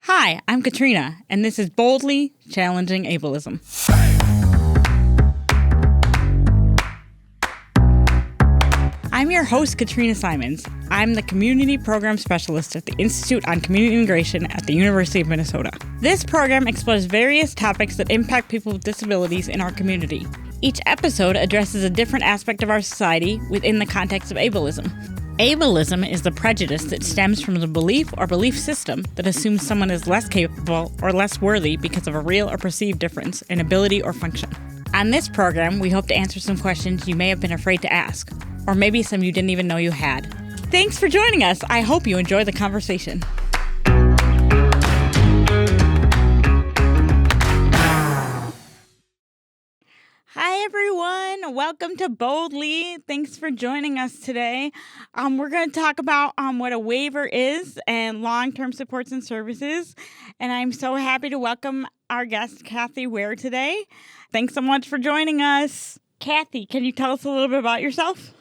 Hi, I'm Katrina, and this is Boldly Challenging Ableism. I'm your host, Katrina Simons. I'm the Community Program Specialist at the Institute on Community Integration at the University of Minnesota. This program explores various topics that impact people with disabilities in our community. Each episode addresses a different aspect of our society within the context of ableism. Ableism is the prejudice that stems from the belief or belief system that assumes someone is less capable or less worthy because of a real or perceived difference in ability or function. On this program, we hope to answer some questions you may have been afraid to ask, or maybe some you didn't even know you had. Thanks for joining us. I hope you enjoy the conversation. Hi, everyone. Welcome to Boldly. Thanks for joining us today. We're going to talk about what a waiver is and long-term supports and services. And I'm so happy to welcome our guest, Kathy Ware, today. Thanks so much for joining us. Kathy, can you tell us a little bit about yourself?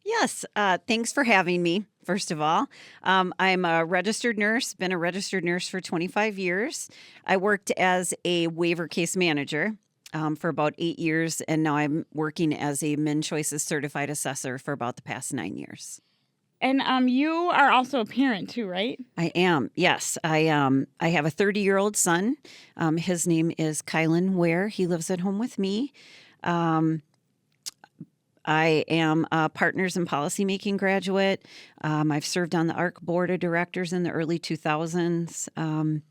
Yes. Thanks for having me, first of all. I'm a registered nurse, been a registered nurse for 25 years. I worked as a waiver case manager for about 8 years, and now I'm working as a Min Choices certified assessor for about the past 9 years. And you are also a parent too, right? I am, yes. I have a 30-year-old son. His name is Kylan Ware. He lives at home with me. I am a Partners in Policymaking graduate. I've served on the ARC Board of Directors in the early 2000s.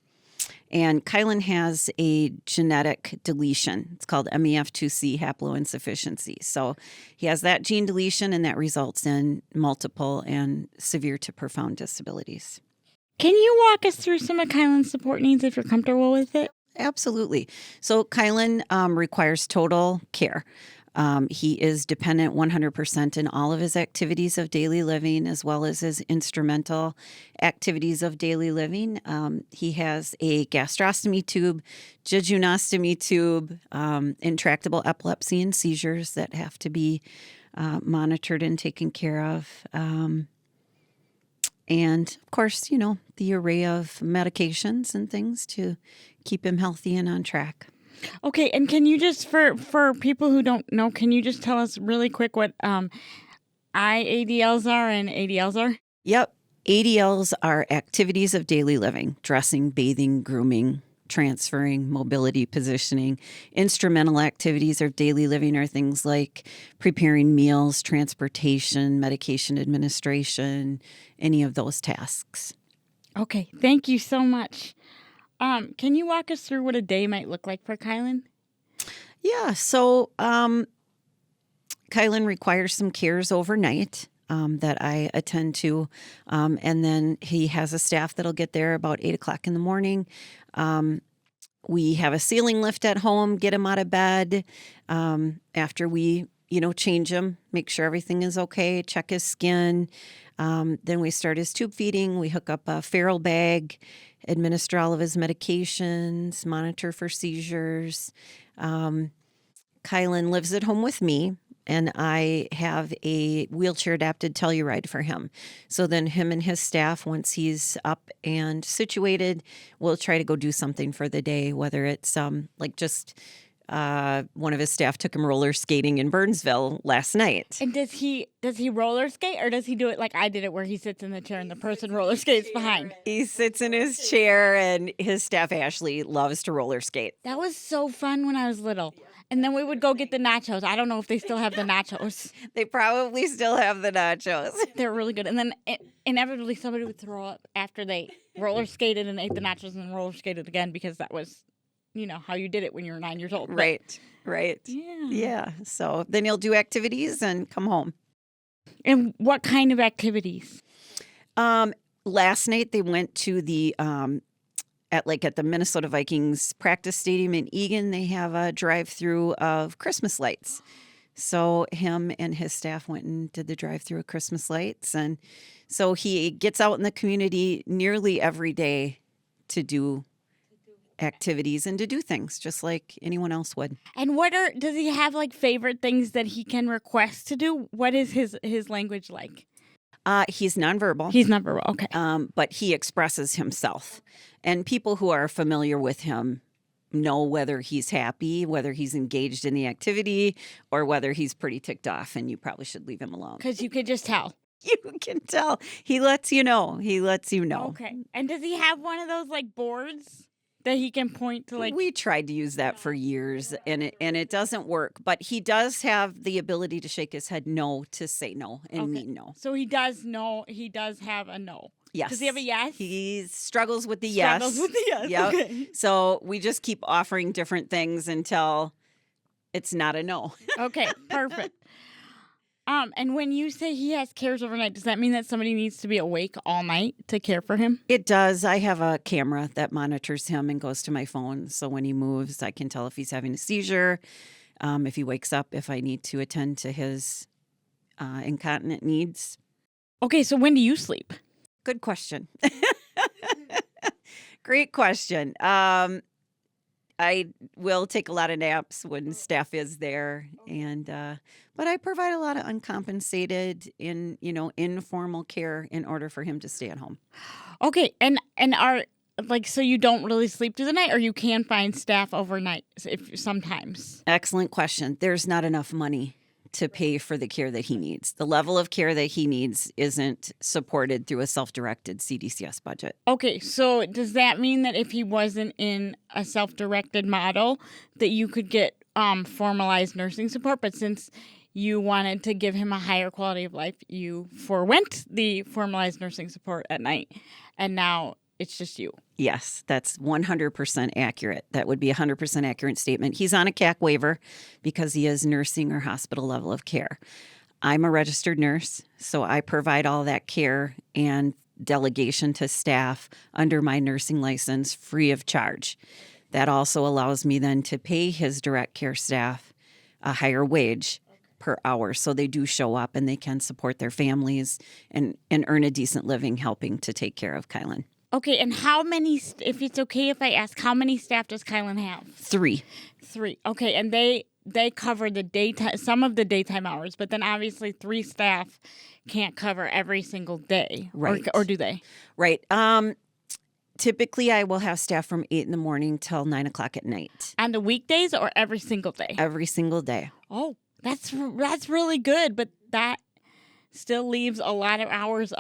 And Kylan has a genetic deletion. It's called MEF2C haploinsufficiency. So he has that gene deletion, and that results in multiple and severe to profound disabilities. Can you walk us through some of Kylan's support needs if you're comfortable with it? Absolutely. So Kylan requires total care. He is dependent 100% in all of his activities of daily living, as well as his instrumental activities of daily living. He has a gastrostomy tube, jejunostomy tube, intractable epilepsy and seizures that have to be monitored and taken care of. And of course, the array of medications and things to keep him healthy and on track. Okay, and can you just, for people who don't know, can you just tell us really quick what IADLs are and ADLs are? Yep. ADLs are activities of daily living: dressing, bathing, grooming, transferring, mobility, positioning. Instrumental activities of daily living are things like preparing meals, transportation, medication administration, any of those tasks. Okay, thank you so much. Can you walk us through what a day might look like for Kylan? Yeah, so Kylan requires some cares overnight that I attend to, and then he has a staff that'll get there about 8 o'clock in the morning. We have a ceiling lift at home, get him out of bed after we, change him, make sure everything is okay, check his skin. Then we start his tube feeding. We hook up a feral bag, administer all of his medications, monitor for seizures. Kylan lives at home with me, and I have a wheelchair-adapted Telluride for him. So then him and his staff, once he's up and situated, we'll try to go do something for the day, whether it's one of his staff took him roller skating in Burnsville last night. And does he roller skate, or does he do it like I did it, where he sits in the chair and the person roller skates behind? He sits in his chair, and his staff, Ashley, loves to roller skate. That was so fun when I was little. And then we would go get the nachos. I don't know if they still have the nachos. They probably still have the nachos. They're really good. And then inevitably somebody would throw up after they roller skated and ate the nachos and roller skated again, because that was, how you did it when you were 9 years old. Right. Yeah. So then he'll do activities and come home. And what kind of activities? Last night they went to the at the Minnesota Vikings practice stadium in Eagan. They have a drive-through of Christmas lights. So him and his staff went and did the drive-through of Christmas lights, and so he gets out in the community nearly every day to do activities and to do things just like anyone else would. And does he have favorite things that he can request to do? What is his language like? He's nonverbal. He's nonverbal, okay. But he expresses himself. And people who are familiar with him know whether he's happy, whether he's engaged in the activity, or whether he's pretty ticked off, and you probably should leave him alone. Because you could just tell. You can tell. He lets you know. He lets you know. Okay. And does he have one of those like boards that he can point to like? We tried to use that for years, and it doesn't work. But he does have the ability to shake his head no to say no and mean no. So he does know. He does have a no. Yes. Does he have a yes? He struggles with the yes. Struggles with the yes. Yep. Okay. So we just keep offering different things until it's not a no. Okay. Perfect. And when you say he has cares overnight, does that mean that somebody needs to be awake all night to care for him? It does. I have a camera that monitors him and goes to my phone. So when he moves, I can tell if he's having a seizure, if he wakes up, if I need to attend to his incontinent needs. Okay. So when do you sleep? Good question. Great question. I will take a lot of naps when staff is there, and but I provide a lot of uncompensated informal care in order for him to stay at home. Okay. And are like, so you don't really sleep through the night, or you can find staff overnight if sometimes? Excellent question. There's not enough money to pay for the care that he needs. The level of care that he needs isn't supported through a self-directed CDCS budget. Okay, so does that mean that if he wasn't in a self-directed model, that you could get formalized nursing support, but since you wanted to give him a higher quality of life, you forwent the formalized nursing support at night, and now it's just you? Yes, that's 100% accurate. That would be a 100% accurate statement. He's on a CAC waiver because he is nursing or hospital level of care. I'm a registered nurse, so I provide all that care and delegation to staff under my nursing license free of charge. That also allows me then to pay his direct care staff a higher wage per hour, so they do show up and they can support their families and earn a decent living helping to take care of Kylan. Okay, and how many, if it's okay if I ask, how many staff does Kylan have? 3. 3. Okay, and they cover the daytime, some of the daytime hours, but then obviously 3 staff can't cover every single day. Right. Or do they? Right. Typically, I will have staff from 8 in the morning till 9 o'clock at night. On the weekdays or every single day? Every single day. Oh, that's really good, but that still leaves a lot of hours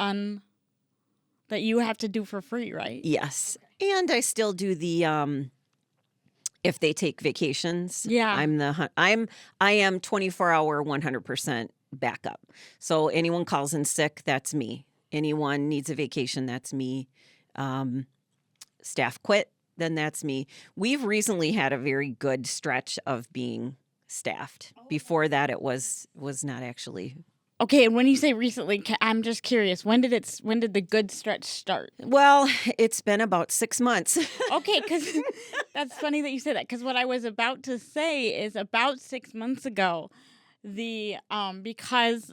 that you have to do for free, right? Yes. And I still do the if they take vacations. Yeah. I am 24-hour 100% backup. So anyone calls in sick, that's me. Anyone needs a vacation, that's me. Staff quit, then that's me. We've recently had a very good stretch of being staffed. Before that it was not actually. Okay, and when you say recently, I'm just curious. When did the good stretch start? Well, it's been about 6 months. Okay, because that's funny that you say that. Because what I was about to say is about 6 months ago, because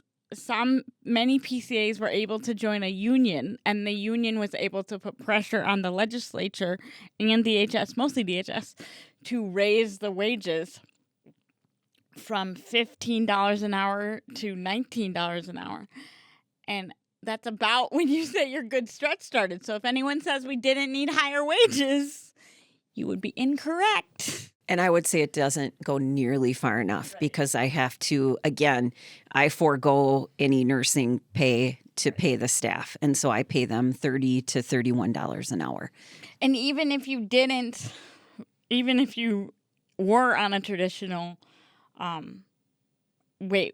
many PCAs were able to join a union, and the union was able to put pressure on the legislature and DHS, mostly DHS, to raise the wages from $15 an hour to $19 an hour. And that's about when you say your good stretch started. So if anyone says we didn't need higher wages, you would be incorrect. And I would say it doesn't go nearly far enough because I have to, again, I forego any nursing pay to pay the staff. And so I pay them $30 to $31 an hour. And even if you were on a traditional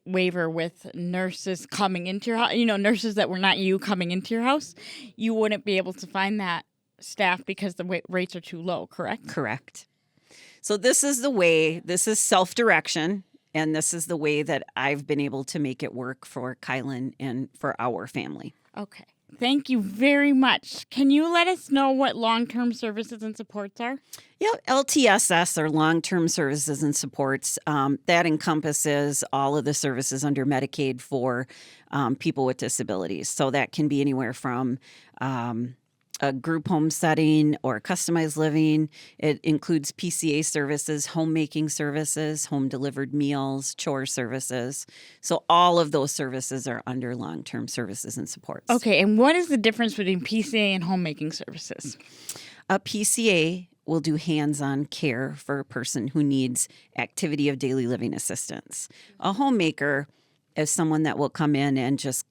waiver with nurses coming into your house, nurses that were not you coming into your house, you wouldn't be able to find that staff because the rates are too low, correct? Correct. So this is self-direction, and this is the way that I've been able to make it work for Kylan and for our family. Okay. Thank you very much. Can you let us know what long-term services and supports are? Yeah, LTSS are long-term services and supports. That encompasses all of the services under Medicaid for people with disabilities. So that can be anywhere from a group home setting or customized living. It includes PCA services, homemaking services, home delivered meals, chore services. So all of those services are under long-term services and supports. Okay, and what is the difference between PCA and homemaking services? A PCA will do hands-on care for a person who needs activity of daily living assistance. A homemaker is someone that will come in and just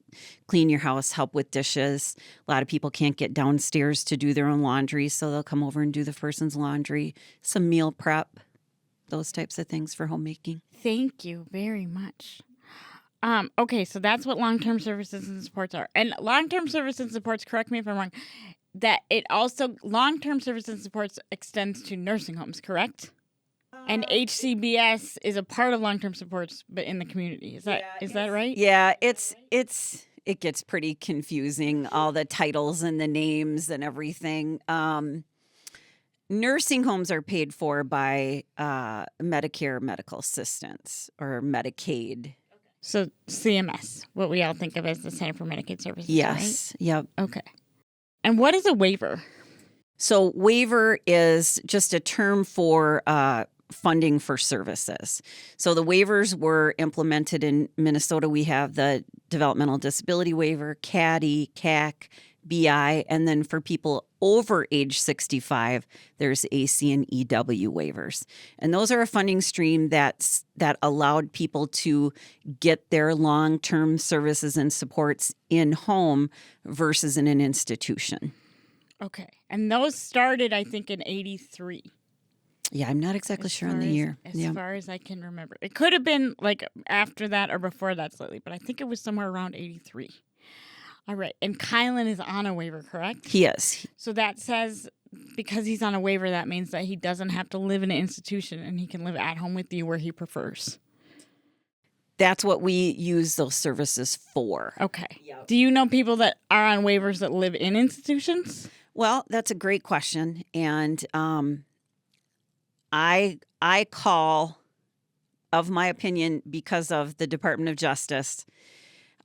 clean your house, help with dishes. A lot of people can't get downstairs to do their own laundry, so they'll come over and do the person's laundry, some meal prep, those types of things for homemaking. Thank you very much. Okay, so that's what long-term services and supports are. And long-term services and supports, correct me if I'm wrong, that it also, long-term services and supports extends to nursing homes, correct? And HCBS is a part of long-term supports, but in the community. Is that right? Yeah, it gets pretty confusing, all the titles and the names and everything. Nursing homes are paid for by Medicare medical assistance or Medicaid. So CMS, what we all think of as the Center for Medicaid Services, Yes, right? yep. Okay. And what is a waiver? So waiver is just a term for funding for services. So the waivers were implemented in Minnesota. We have the Developmental Disability Waiver, CADI, CAC, BI, and then for people over age 65, there's AC and EW waivers. And those are a funding stream that allowed people to get their long-term services and supports in home versus in an institution. Okay. And those started, I think, in 83. Yeah, I'm not exactly sure on the year. As far as I can remember. It could have been like after that or before that slightly, but I think it was somewhere around 83. All right. And Kylan is on a waiver, correct? He is. So that says because he's on a waiver, that means that he doesn't have to live in an institution and he can live at home with you where he prefers. That's what we use those services for. Okay. Yep. Do you know people that are on waivers that live in institutions? Well, that's a great question. And I call, of my opinion, because of the Department of Justice,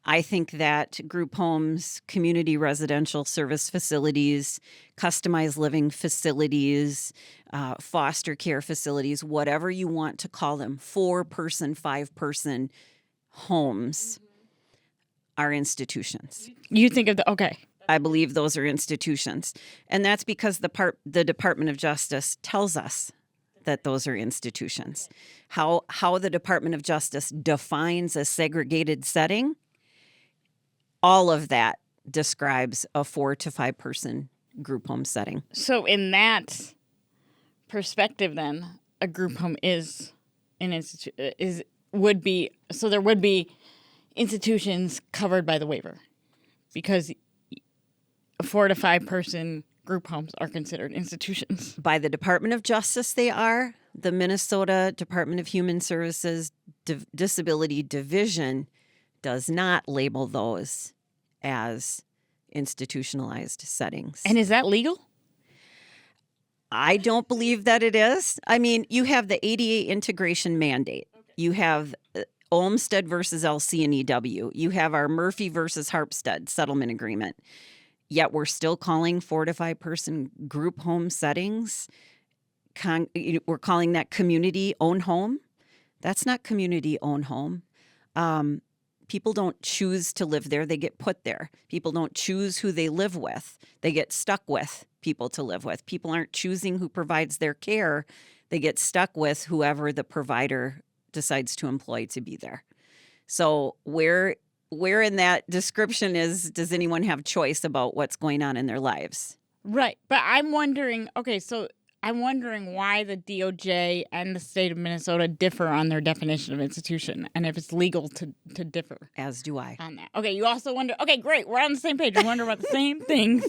I think that group homes, community residential service facilities, customized living facilities, foster care facilities, whatever you want to call them, 4-person, 5-person homes are institutions. You think of okay. I believe those are institutions. And that's because the Department of Justice tells us that those are institutions. How the Department of Justice defines a segregated setting, all of that describes a 4 to 5 person group home setting. So in that perspective, then a group home is an there would be institutions covered by the waiver because 4 to 5 person group homes are considered institutions. By the Department of Justice, they are. The Minnesota Department of Human Services Disability Division does not label those as institutionalized settings. And is that legal? I don't believe that it is. I mean, you have the ADA integration mandate. Okay. You have Olmsted versus LC and EW. You have our Murphy versus Harpstead settlement agreement. Yet we're still calling 4 to 5 person group home settings. We're calling that community-owned home. That's not community-owned home. People don't choose to live there. They get put there. People don't choose who they live with. They get stuck with people to live with. People aren't choosing who provides their care. They get stuck with whoever the provider decides to employ to be there. So where in that description does anyone have choice about what's going on in their lives? Right. But I'm wondering why the DOJ and the state of Minnesota differ on their definition of institution and if it's legal to differ. As do I. On that. Okay, you also wonder, okay, great, we're on the same page. We wonder about the same things.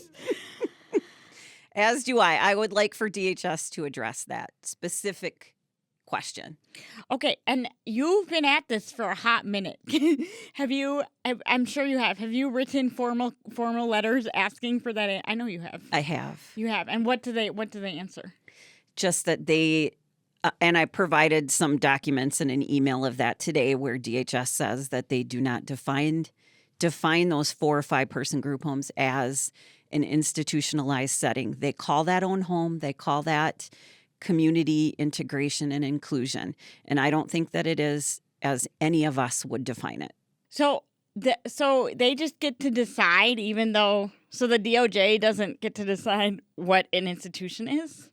As do I. I would like for DHS to address that specific question. Okay, and you've been at this for a hot minute. I'm sure you have. Have you written formal letters asking for that? I know you have. I have. You have. And what do they answer? Just that they and I provided some documents in an email of that today where DHS says that they do not define those 4 or 5 person group homes as an institutionalized setting. They call that own home. They call that community integration and inclusion. And I don't think that it is as any of us would define it. So they just get to decide, even though So the DOJ doesn't get to decide what an institution is?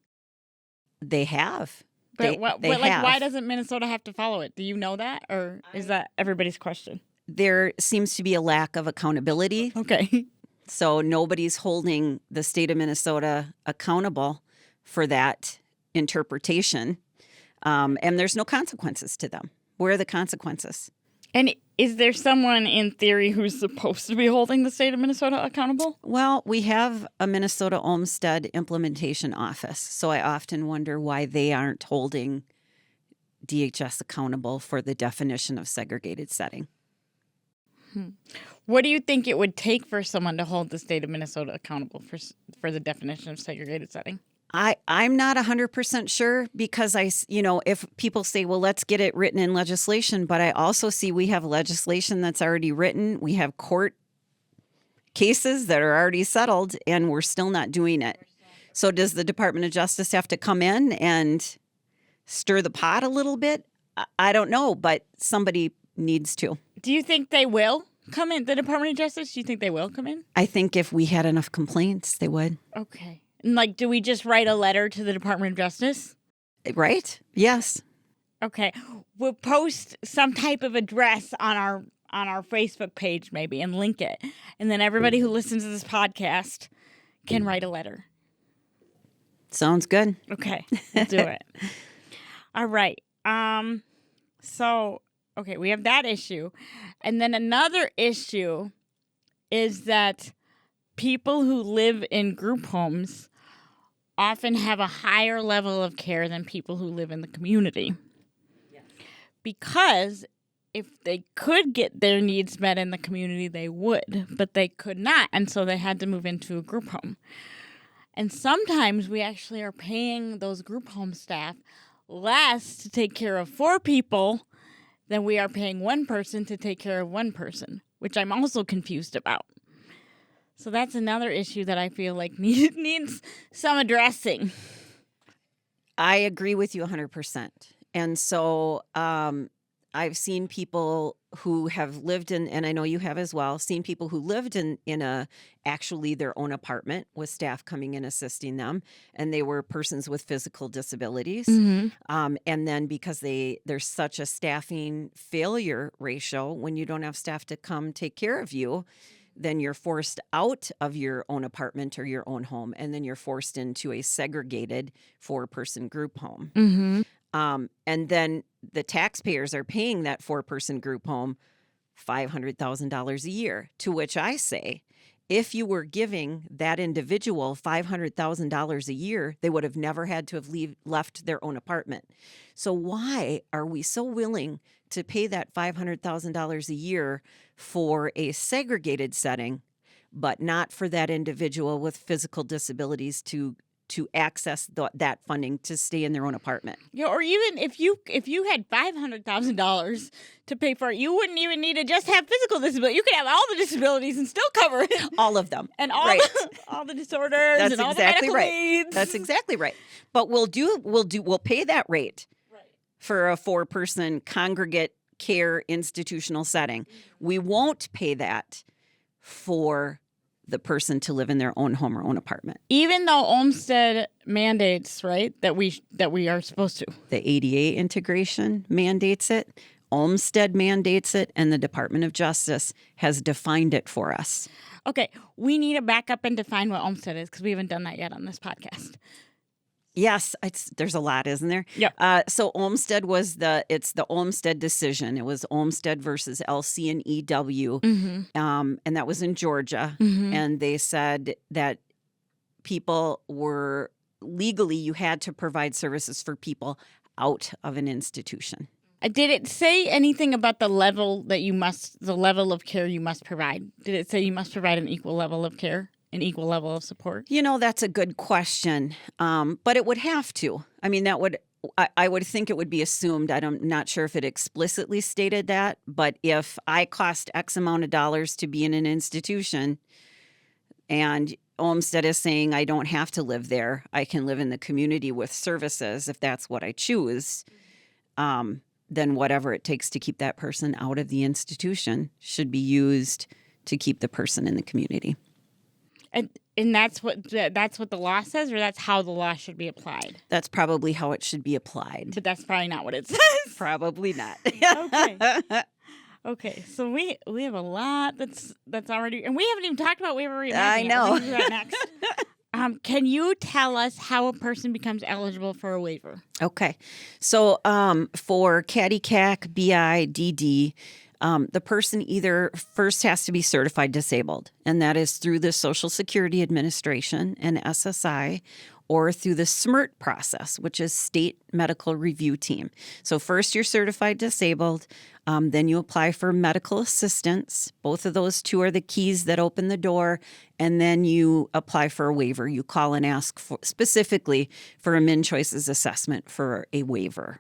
They have. But They have. why doesn't Minnesota have to follow it? Do you know that, or is that everybody's question? There seems to be a lack of accountability. Okay. So nobody's holding the state of Minnesota accountable for that interpretation. And there's no consequences to them. Where are the consequences? And is there someone in theory who's supposed to be holding the state of Minnesota accountable? Well, we have a Minnesota Olmstead Implementation Office. So I often wonder why they aren't holding DHS accountable for the definition of segregated setting. What do you think it would take for someone to hold the state of Minnesota accountable for the definition of segregated setting? I'm not 100% sure because if people say, well, let's get it written in legislation, but I also see we have legislation that's already written. We have court cases that are already settled and we're still not doing it. So does the Department of Justice have to come in and stir the pot a little bit? I don't know, but somebody needs to. Do you think they will come in, the Department of Justice? Do you think they will come in? I think if we had enough complaints, they would. Okay. And do we just write a letter to the Department of Justice? Right? Yes. Okay. We'll post some type of address on our Facebook page maybe and link it. And then everybody who listens to this podcast can write a letter. Sounds good. Okay. We'll do it. All right. Okay, we have that issue. And then another issue is that people who live in group homes often have a higher level of care than people who live in the community. Yes. Because if they could get their needs met in the community, they would, but they could not, and so they had to move into a group home. And sometimes we actually are paying those group home staff less to take care of 4 people than we are paying one person to take care of one person, which I'm also confused about. So that's another issue that I feel like needs some addressing. I agree with you 100%. And so I've seen people who have lived in, and I know you have as well, seen people who lived in actually their own apartment with staff coming in assisting them, and they were persons with physical disabilities. Mm-hmm. And then because there's such a staffing failure ratio, when you don't have staff to come take care of you, then you're forced out of your own apartment or your own home, and then you're forced into a segregated 4-person group home. Mm-hmm. And then the taxpayers are paying that 4-person group home $500,000 a year, to which I say, if you were giving that individual $500,000 a year, they would have never had to have left their own apartment. So why are we so willing to pay that $500,000 a year for a segregated setting, but not for that individual with physical disabilities to access that funding to stay in their own apartment? Yeah, or even if you had $500,000 to pay for it, you wouldn't even need to just have physical disability. You could have all the disabilities and still cover it. All of them. And all, right. All the disorders. That's and all exactly the medical needs. That's exactly right. But we'll pay that rate for a 4-person congregate care institutional setting. We won't pay that for the person to live in their own home or own apartment. Even though Olmstead mandates, right, that we are supposed to. The ADA integration mandates it, Olmstead mandates it, and the Department of Justice has defined it for us. Okay, we need to back up and define what Olmstead is because we haven't done that yet on this podcast. Yes, there's a lot, isn't there? Yeah. So Olmstead it's the Olmstead decision. It was Olmstead versus LC and EW, and that was in Georgia. Mm-hmm. And they said that people were legally, you had to provide services for people out of an institution. Did it say anything about the level of care you must provide? Did it say you must provide an equal level of care? An equal level of support? That's a good question. But it would have to. I mean, I would think it would be assumed. I'm not sure if it explicitly stated that, but if I cost X amount of dollars to be in an institution and Olmstead is saying I don't have to live there, I can live in the community with services if that's what I choose, then whatever it takes to keep that person out of the institution should be used to keep the person in the community. And that's what the law says, or that's how the law should be applied. That's probably how it should be applied. But that's probably not what it says. Probably not. Okay. Okay. So we have a lot that's already, and we haven't even talked about waiver reimagining. I know. We're gonna do that next. Can you tell us how a person becomes eligible for a waiver? Okay. So for CADI-CAC, BIDD, the person either first has to be certified disabled, and that is through the Social Security Administration and SSI, or through the SMRT process, which is State Medical Review Team. So first you're certified disabled, then you apply for medical assistance. Both of those two are the keys that open the door, and then you apply for a waiver. You call and ask specifically for a MnChoices assessment for a waiver.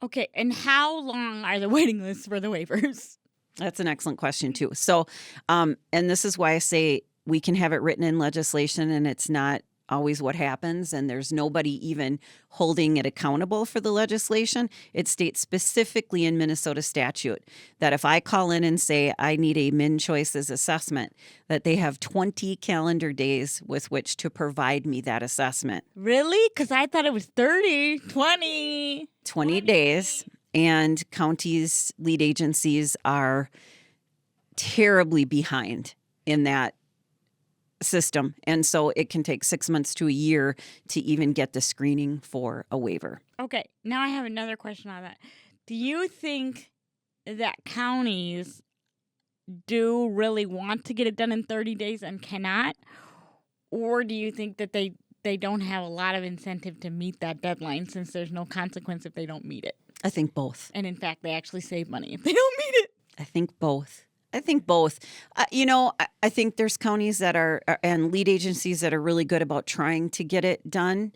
Okay, and how long are the waiting lists for the waivers? That's an excellent question, too. So, and this is why I say we can have it written in legislation, and it's not always what happens, and there's nobody even holding it accountable for the legislation. It states specifically in Minnesota statute that if I call in and say I need a MnChoices assessment, that they have 20 calendar days with which to provide me that assessment. Really? Because I thought it was 30, 20. 20 days, and counties, lead agencies are terribly behind in that system. And so it can take 6 months to a year to even get the screening for a waiver. Okay, now I have another question on that. Do you think that counties do really want to get it done in 30 days and cannot? Or do you think that they don't have a lot of incentive to meet that deadline since there's no consequence if they don't meet it? I think both. And in fact, they actually save money if they don't meet it. I think both. I think there's counties that are and lead agencies that are really good about trying to get it done.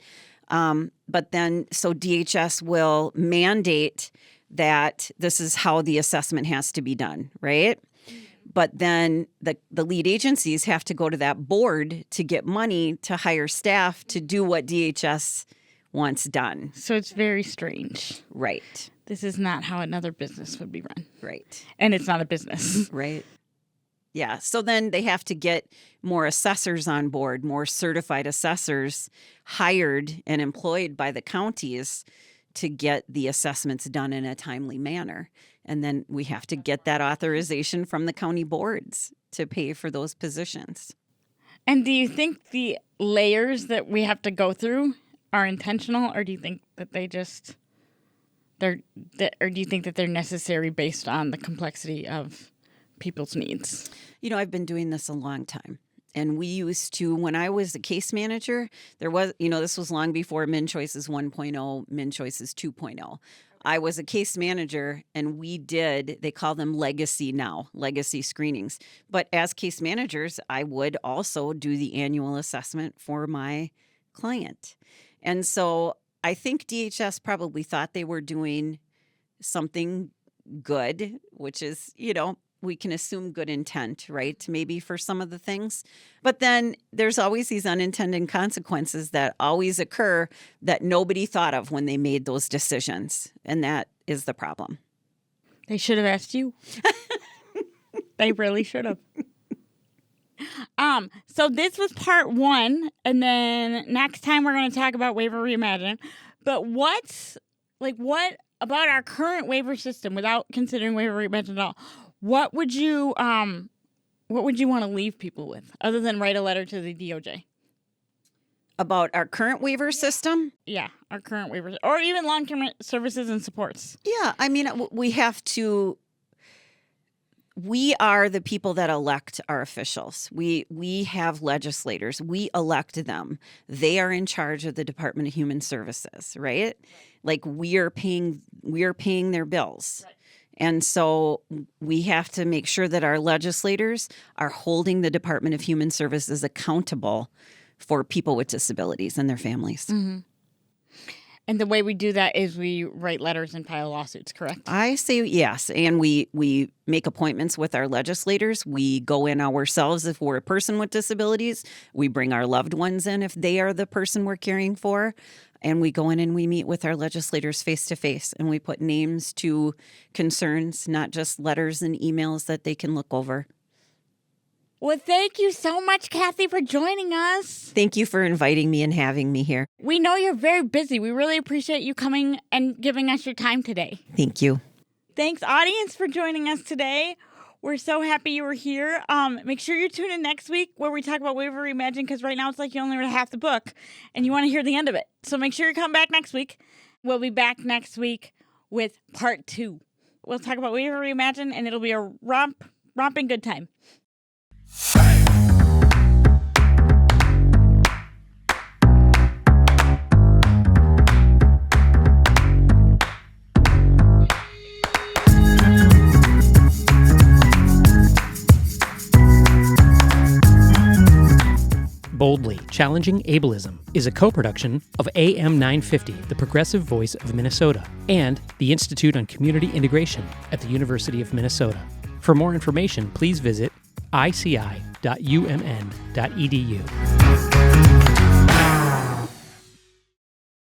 But then, so DHS will mandate that this is how the assessment has to be done, right? But then the lead agencies have to go to that board to get money to hire staff to do what DHS wants done. So it's very strange. Right. This is not how another business would be run. Right. And it's not a business. Right. Yeah. So then they have to get more assessors on board, more certified assessors hired and employed by the counties to get the assessments done in a timely manner. And then we have to get that authorization from the county boards to pay for those positions. And do you think the layers that we have to go through are intentional, or do you think that or do you think that they're necessary based on the complexity of people's needs? You know, I've been doing this a long time. And we used to, when I was a case manager, there was, this was long before MnChoices 1.0, MnChoices 2.0. I was a case manager, and they call them legacy now, legacy screenings. But as case managers, I would also do the annual assessment for my client. And so I think DHS probably thought they were doing something good, which is, we can assume good intent, right? Maybe for some of the things. But then there's always these unintended consequences that always occur that nobody thought of when they made those decisions. And that is the problem. They should have asked you. They really should have. So this was part 1, and then next time we're going to talk about waiver reimagine. But what about our current waiver system, without considering waiver reimagine at all? What would you want to leave people with, other than write a letter to the DOJ? About our current waiver system? Yeah, our current waivers, or even long-term services and supports. Yeah, I mean, we are the people that elect our officials. We have legislators. We elect them. They are in charge of the Department of Human Services, right? Like we are paying their bills. Right. And so we have to make sure that our legislators are holding the Department of Human Services accountable for people with disabilities and their families. Mm-hmm. And the way we do that is we write letters and file lawsuits, correct? I say yes. And we make appointments with our legislators. We go in ourselves if we're a person with disabilities. We bring our loved ones in if they are the person we're caring for. And we go in and we meet with our legislators face to face. And we put names to concerns, not just letters and emails that they can look over. Well, thank you so much, Kathy, for joining us. Thank you for inviting me and having me here. We know you're very busy. We really appreciate you coming and giving us your time today. Thank you. Thanks, audience, for joining us today. We're so happy you were here. Make sure you tune in next week where we talk about Wave Reimagined, because right now it's like you only read half the book and you want to hear the end of it. So make sure you come back next week. We'll be back next week with part 2. We'll talk about Wave Reimagined, and it'll be a romping good time. Boldly Challenging Ableism is a co-production of AM 950, the progressive voice of Minnesota, and the Institute on Community Integration at the University of Minnesota. For more information, please visit ici.umn.edu.